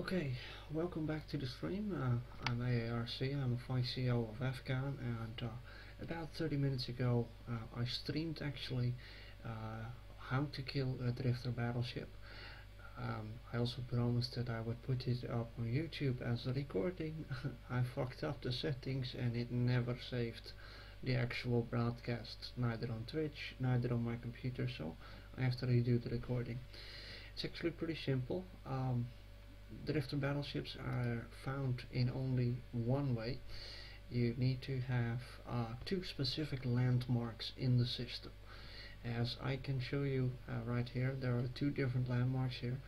Okay, welcome back to the stream. I'm AARC, I'm a Vice CEO of Afghan, and about 30 minutes ago I streamed actually how to kill a drifter battleship. I also promised that I would put it up on YouTube as a recording. I fucked up the settings and it never saved the actual broadcast, neither on Twitch, neither on my computer, so I have to redo the recording. It's actually pretty simple. Drifter battleships are found in only one way. You need to have two specific landmarks in the system. As I can show you right here, there are two different landmarks here.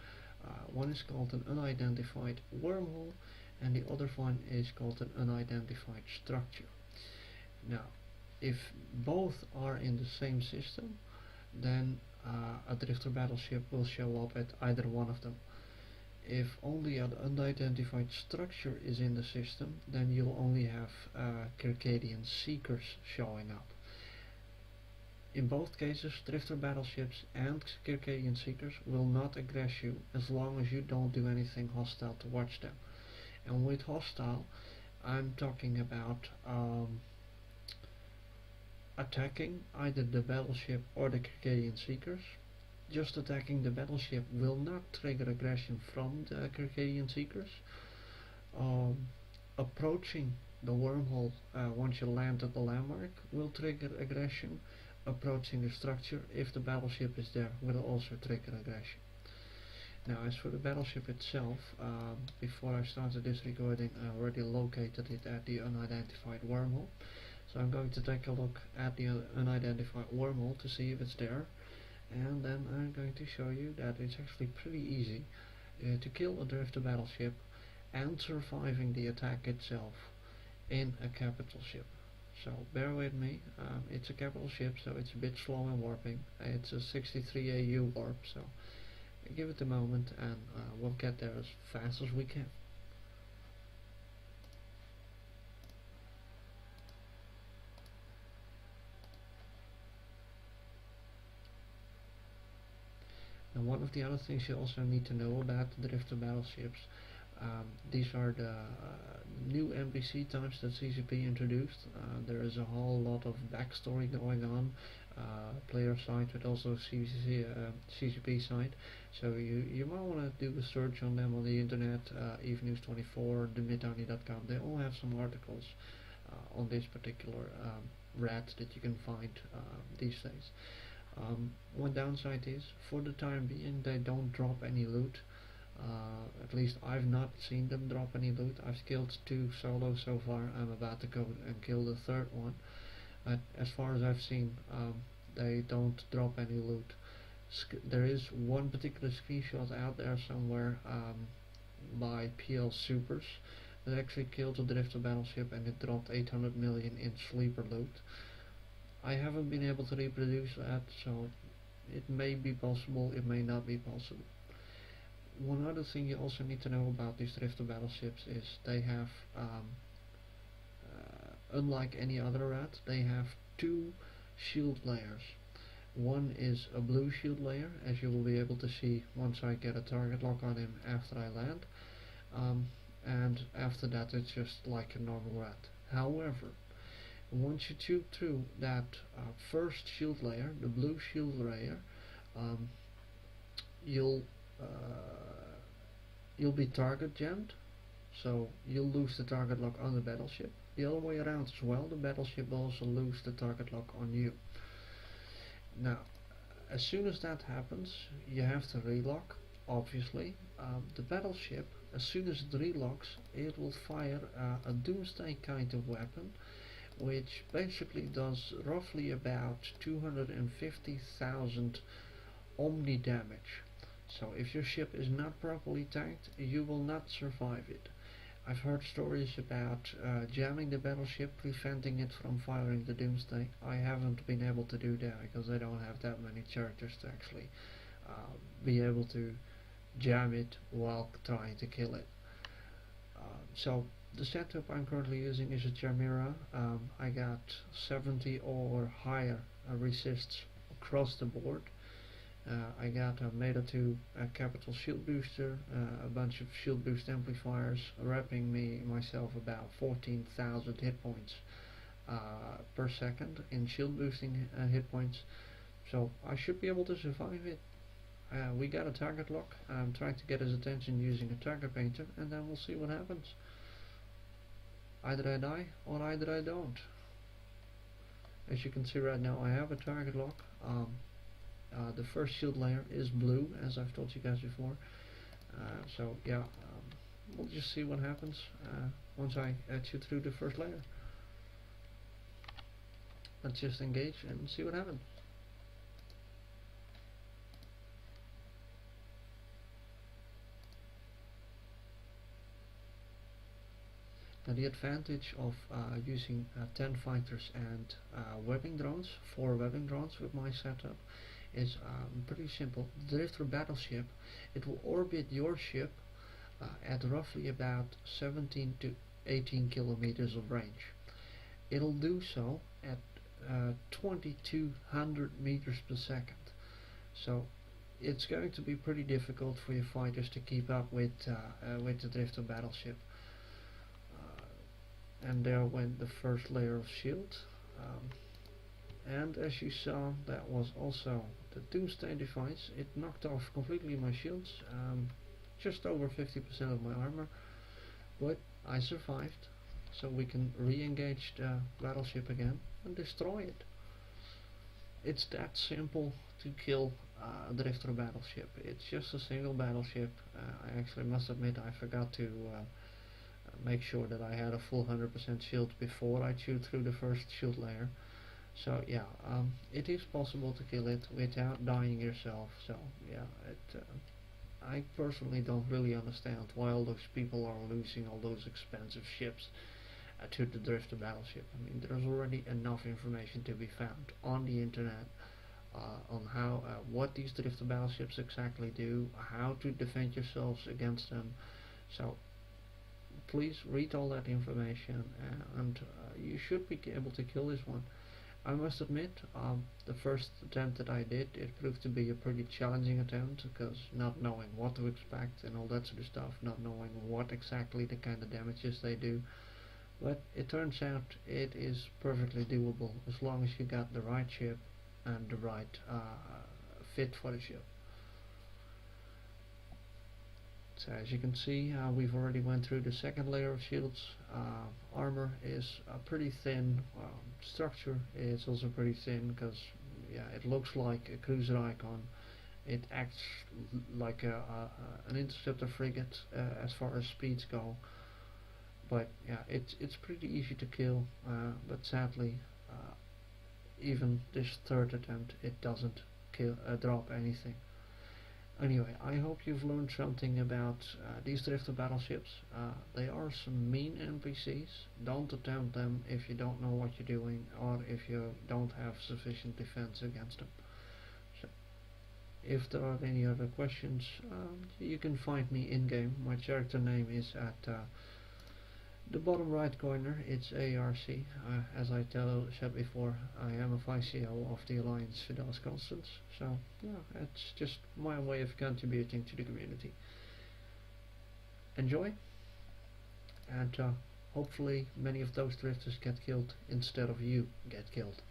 One is called an unidentified wormhole and the other one is called an unidentified structure. Now, if both are in the same system, then a drifter battleship will show up at either one of them. If only an unidentified structure is in the system, then you'll only have Circadian Seekers showing up. In both cases, drifter battleships and Circadian Seekers will not aggress you as long as you don't do anything hostile towards them. And with hostile, I'm talking about attacking either the battleship or the Circadian Seekers. Just attacking the battleship will not trigger aggression from the Circadian Seekers. Approaching the wormhole once you land at the landmark will trigger aggression. Approaching the structure, if the battleship is there, will also trigger aggression. Now, as for the battleship itself, before I started this recording, I already located it at the unidentified wormhole. So I'm going to take a look at the unidentified wormhole to see if it's there. And then I'm going to show you that it's actually pretty easy to kill a drifter battleship and surviving the attack itself in a capital ship. So bear with me, it's a capital ship, so it's a bit slow in warping. It's a 63 AU warp, so give it a moment and we'll get there as fast as we can. Now, one of the other things you also need to know about the drifter battleships, these are the new NPC types that CCP introduced. There is a whole lot of backstory going on, player side but also CCP side. So you might want to do a search on them on the internet, evenews24, themidtownie.com. They all have some articles on this particular rat that you can find these days. One downside is, for the time being, they don't drop any loot. At least I've not seen them drop any loot. I've killed 2 solos so far. I'm about to go and kill the 3rd one. But as far as I've seen, they don't drop any loot. There is one particular screenshot out there somewhere by PL Supers that actually killed a drifter battleship and it dropped 800 million in sleeper loot. I haven't been able to reproduce that, so it may be possible, it may not be possible. One other thing you also need to know about these drifter battleships is they have, unlike any other rat, they have 2 shield layers. One is a blue shield layer, as you will be able to see once I get a target lock on him after I land, and after that it's just like a normal rat. However, once you shoot through that first shield layer, the blue shield layer, you'll be target jammed, so you'll lose the target lock on the battleship. The other way around as well, the battleship will also lose the target lock on you. Now, as soon as that happens, you have to relock, obviously. The battleship, as soon as it relocks, it will fire a doomsday kind of weapon, which basically does roughly about 250,000 omni damage. So if your ship is not properly tanked, you will not survive it. I've heard stories about jamming the battleship, preventing it from firing the doomsday. I haven't been able to do that because I don't have that many characters to actually be able to jam it while trying to kill it. So the setup I'm currently using is a Chimera. I got 70 or higher resists across the board. I got a Meta 2 capital shield booster, a bunch of shield boost amplifiers, wrapping myself about 14,000 hit points per second in shield boosting hit points, so I should be able to survive it. We got a target lock. I'm trying to get his attention using a target painter, and then we'll see what happens. Either I die or either I don't. As you can see right now, I have a target lock. The first shield layer is blue, as I've told you guys before. So yeah, we'll just see what happens once I shoot through the first layer. Let's just engage and see what happens. Now the advantage of using 10 fighters and webbing drones, 4 webbing drones with my setup, is pretty simple. The Drifter battleship, it will orbit your ship at roughly about 17 to 18 kilometers of range. It'll do so at 2200 meters per second. So it's going to be pretty difficult for your fighters to keep up with the Drifter battleship. And there went the first layer of shield. And as you saw, that was also the Doomsday device. It knocked off completely my shields, just over 50% of my armor, but I survived, so we can re-engage the battleship again and destroy it. It's that simple to kill a Drifter battleship. It's just a single battleship. I actually must admit I forgot to make sure that I had a full 100% shield before I shoot through the first shield layer. So yeah, it is possible to kill it without dying yourself. So yeah, I personally don't really understand why all those people are losing all those expensive ships to the Drifter battleship. I mean, there's already enough information to be found on the internet on how what these Drifter battleships exactly do, how to defend yourselves against them. So please read all that information, and you should be able to kill this one. I must admit, the first attempt that I did, it proved to be a pretty challenging attempt, because not knowing what to expect and all that sort of stuff, not knowing what exactly the kind of damages they do, but it turns out it is perfectly doable as long as you got the right ship and the right fit for the ship. So as you can see, we've already went through the second layer of shields. Armor is pretty thin. Structure is also pretty thin, because yeah, it looks like a cruiser icon. It acts like an interceptor frigate as far as speeds go. But yeah, it's pretty easy to kill. But sadly, even this third attempt, it doesn't drop anything. Anyway, I hope you've learned something about these Drifter battleships. They are some mean NPCs. Don't attempt them if you don't know what you're doing, or if you don't have sufficient defense against them. So, if there are any other questions, you can find me in-game. My character name is at the bottom right corner. It's AARC. As I said before, I am a FICO of the Alliance Fidelis Constance. So yeah, it's just my way of contributing to the community. Enjoy, and hopefully many of those drifters get killed instead of you get killed.